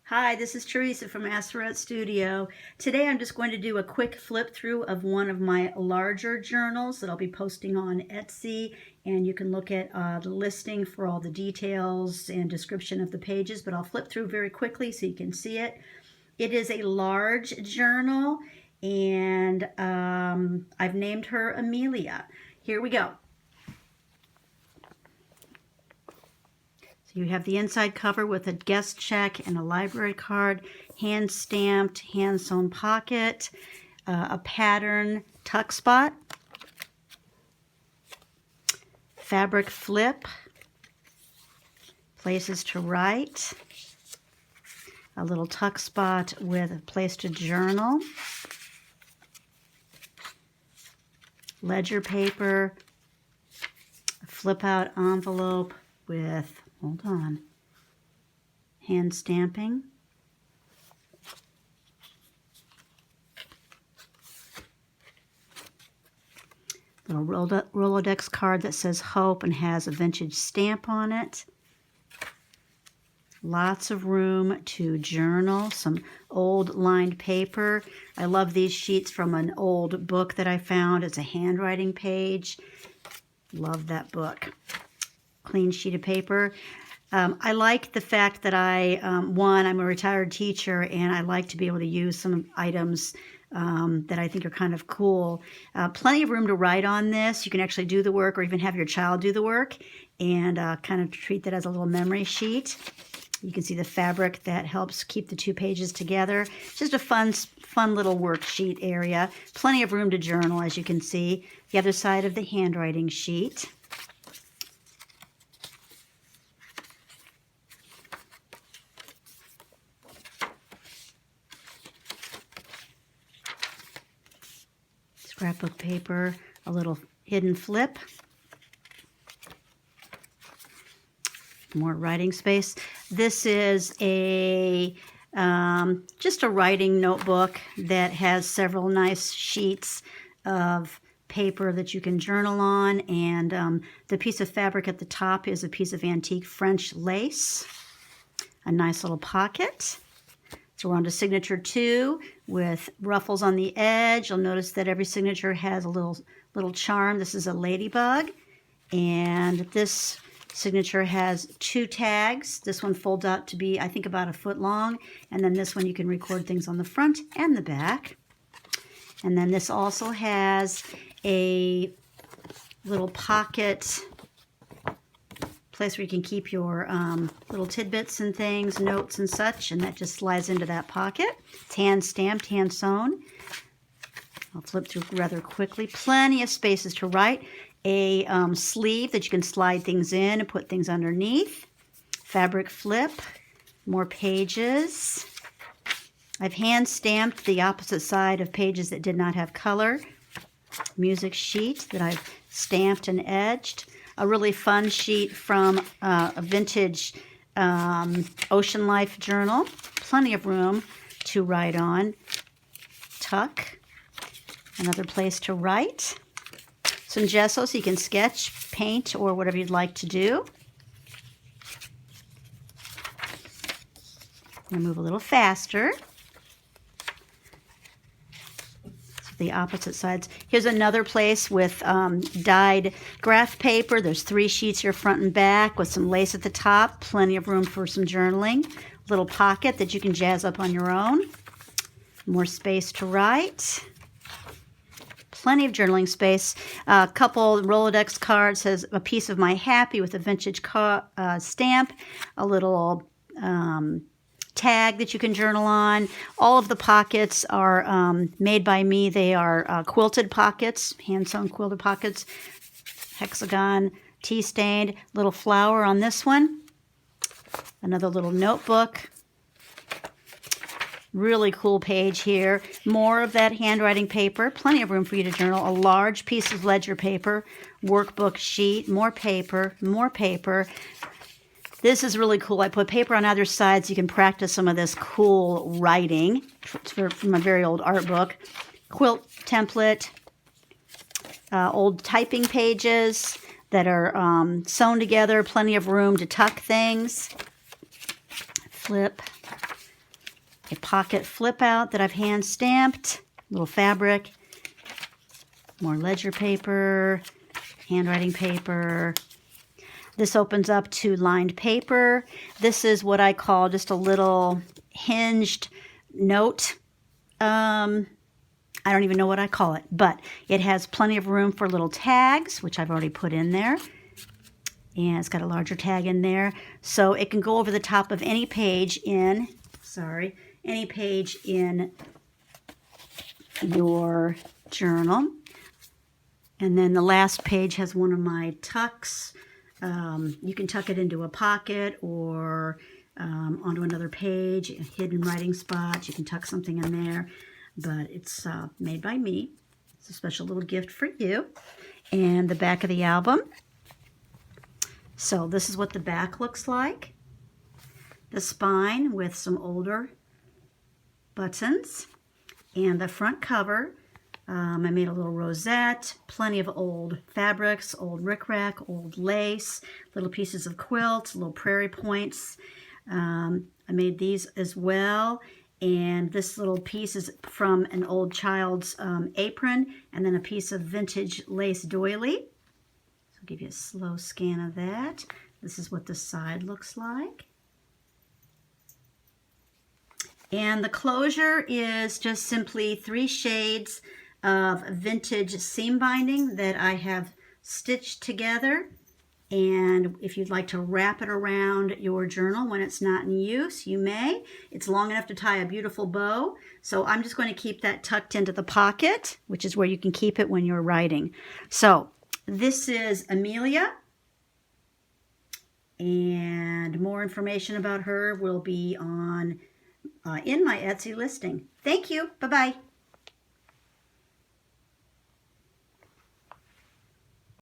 Hi, this is Teresa from Asteroid Studio. Today I'm just going to do a quick flip through of one of my larger journals that I'll be posting on Etsy, and you can look at the listing for all the details and description of the pages, but I'll flip through very quickly so you can see it. It is a large journal, and I've named her Amelia. Here we go. So you have the inside cover with a guest check and a library card, hand-stamped, hand-sewn pocket, a pattern tuck spot, fabric flip, places to write, a little tuck spot with a place to journal, ledger paper, a flip-out envelope with, hold on, hand stamping, little Rolodex card that says Hope and has a vintage stamp on it. Lots of room to journal, some old lined paper. I love these sheets from an old book that I found. It's a handwriting page. Love that book. Clean sheet of paper. I like the fact that I'm a retired teacher, and I like to be able to use some items that I think are kind of cool. Plenty of room to write on this. You can actually do the work or even have your child do the work and kind of treat that as a little memory sheet. You can see the fabric that helps keep the two pages together. Just a fun little worksheet area. Plenty of room to journal, as you can see. The other side of the handwriting sheet. Scrapbook paper, a little hidden flip. More writing space. This is a just a writing notebook that has several nice sheets of paper that you can journal on, and the piece of fabric at the top is a piece of antique French lace. A nice little pocket. So we're on to signature 2 with ruffles on the edge. You'll notice that every signature has a little charm. This is a ladybug, and this signature has 2 tags. This one folds out to be, I think, about a foot long, and then this one you can record things on the front and the back. And then this also has a little pocket place where you can keep your little tidbits and things, notes and such, and that just slides into that pocket. It's hand stamped, hand sewn. I'll flip through rather quickly. Plenty of spaces to write. A sleeve that you can slide things in and put things underneath. Fabric flip. More pages. I've hand stamped the opposite side of pages that did not have color. Music sheet that I've stamped and edged. A really fun sheet from a vintage Ocean Life journal. Plenty of room to write on. Tuck. Another place to write. Some gesso so you can sketch, paint, or whatever you'd like to do. I'm going to move a little faster. The opposite sides. Here's another place with dyed graph paper. There's 3 sheets here, front and back, with some lace at the top. Plenty of room for some journaling. Little pocket that you can jazz up on your own. More space to write. Plenty of journaling space. A couple Rolodex cards. Says a piece of my happy with a vintage stamp. A little tag that you can journal on. All of the pockets are made by me. They are quilted pockets, hand-sewn quilted pockets, hexagon, tea-stained, little flower on this one. Another little notebook. Really cool page here. More of that handwriting paper. Plenty of room for you to journal. A large piece of ledger paper, workbook sheet, more paper, more paper. This is really cool. I put paper on either side so you can practice some of this cool writing from a very old art book. Quilt template, old typing pages that are sewn together, plenty of room to tuck things. Flip, a pocket flip out that I've hand stamped, little fabric, more ledger paper, handwriting paper. This opens up to lined paper. This is what I call just a little hinged note. I don't even know what I call it, but it has plenty of room for little tags, which I've already put in there. And it's got a larger tag in there. So it can go over the top of any page in, any page in your journal. And then the last page has one of my tucks. You can tuck it into a pocket or onto another page, a hidden writing spot. You can tuck something in there, but it's made by me. It's a special little gift for you. And the back of the album. So this is what the back looks like. The spine with some older buttons. And the front cover, I made a little rosette, plenty of old fabrics, old rickrack, old lace, little pieces of quilt, little prairie points. I made these as well. And this little piece is from an old child's apron, and then a piece of vintage lace doily. So I'll give you a slow scan of that. This is what the side looks like. And the closure is just simply 3 shades of vintage seam binding that I have stitched together. And if you'd like to wrap it around your journal when it's not in use, you may. It's long enough to tie a beautiful bow. So I'm just going to keep that tucked into the pocket, which is where you can keep it when you're writing. So this is Amélia. And more information about her will be on in my Etsy listing. Thank you. Bye-bye.